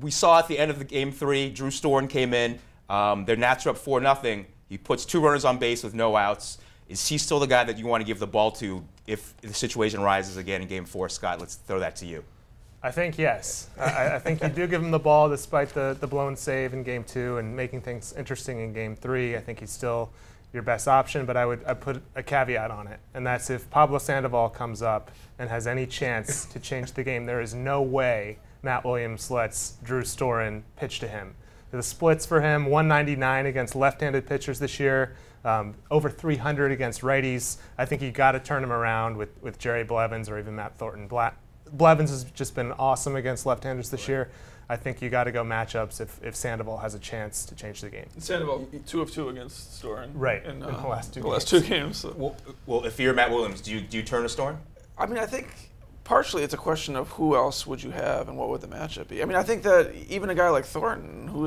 we saw at the end of the game 3, Drew Storen came in. Their Nats are up 4-0. He puts 2 runners on base with no outs. Is he still the guy that you want to give the ball to if the situation rises again in game 4? Scott, let's throw that to you. I think yes. I think you do give him the ball despite the blown save in game 2 and making things interesting in game 3. I think he's still your best option, but I'd put a caveat on it, and that's if Pablo Sandoval comes up and has any chance to change the game, there is no way Matt Williams lets Drew Storen pitch to him. The splits for him, 199 against left-handed pitchers this year, over 300 against righties. I think you got to turn him around with Jerry Blevins or even Matt Thornton. Blevins has just been awesome against left-handers this year. I think you got to go matchups if Sandoval has a chance to change the game. Sandoval 2 of 2 against Storen. Right, in the last two games. So. Well, if you're Matt Williams, do you turn to Storen? I mean, I think partially it's a question of who else would you have and what would the matchup be. I mean, I think that even a guy like Thornton, who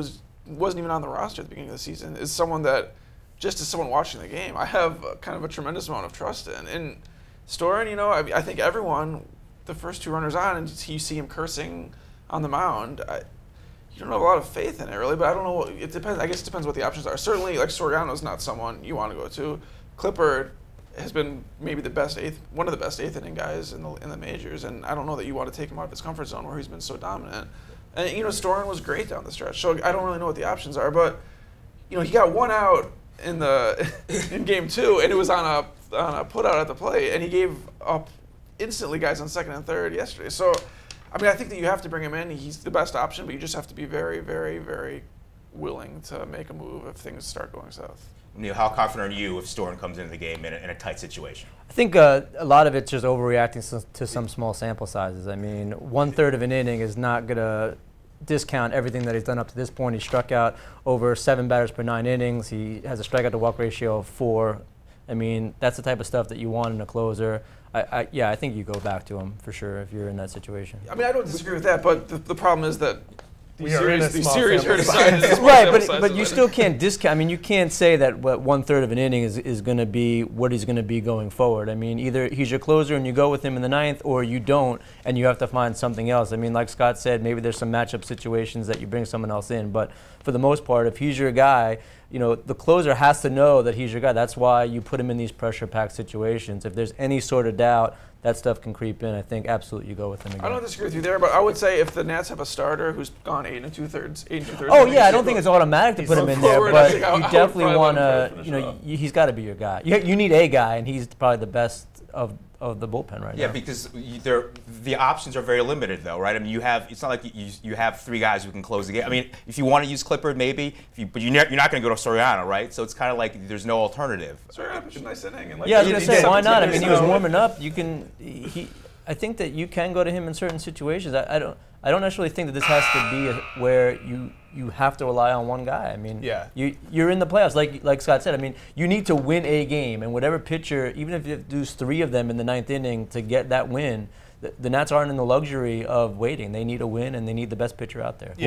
wasn't even on the roster at the beginning of the season, is someone that, just as someone watching the game, I have kind of a tremendous amount of trust in. And Storen, you know, I think everyone, the first 2 runners on, and you see him cursing on the mound, you don't have a lot of faith in it, really, but I don't know. It depends. I guess it depends what the options are. Certainly, like, Soriano's not someone you want to go to. Clippard has been maybe one of the best 8th inning guys in the majors, and I don't know that you want to take him out of his comfort zone where he's been so dominant. And, you know, Storen was great down the stretch, so I don't really know what the options are, but, you know, he got 1 out in game 2, and it was on a put out at the plate, and he gave up instantly guys on 2nd and 3rd yesterday. So, I mean, I think that you have to bring him in. He's the best option, but you just have to be very, very, very willing to make a move if things start going south. Neil, how confident are you if Storen comes into the game in a tight situation? I think a lot of it's just overreacting to some small sample sizes. I mean, 1/3 of an inning is not going to discount everything that he's done up to this point. He struck out over 7 batters per 9 innings. He has a strikeout to walk ratio of 4. I mean, that's the type of stuff that you want in a closer. Yeah, I think you go back to him for sure if you're in that situation. I mean, I don't disagree with that, but the problem is that these series are sample decided. Right, but you still can't discount. I mean, you can't say that 1/3 of an inning is going to be what he's going to be going forward. I mean, either he's your closer and you go with him in the 9th, or you don't and you have to find something else. I mean, like Scott said, maybe there's some matchup situations that you bring someone else in, but for the most part, if he's your guy, you know, the closer has to know that he's your guy. That's why you put him in these pressure-packed situations. If there's any sort of doubt, that stuff can creep in. I think absolutely you go with him again. I don't disagree with you there, but I would say if the Nats have a starter who's gone 8 2/3. Oh yeah, I don't think it's automatic to put him in there, but you definitely want to. You know, off. he's got to be your guy. You need a guy, and he's probably the best of the bullpen right now. Yeah, because the options are very limited, though, right? I mean, it's not like you have 3 guys who can close the game. I mean, if you want to use Clippard, maybe, but you're not going to go to Soriano, right? So it's kind of like there's no alternative. Soriano pitched a nice inning. And Yeah, I was going to say, why not? I mean, he was warming up. You can. I think that you can go to him in certain situations. I don't necessarily think that this has to be where you have to rely on one guy. I mean, yeah. You're in the playoffs, like Scott said. I mean, you need to win a game, and whatever pitcher, even if you do 3 of them in the 9th inning to get that win, the Nats aren't in the luxury of waiting. They need a win, and they need the best pitcher out there. Yeah.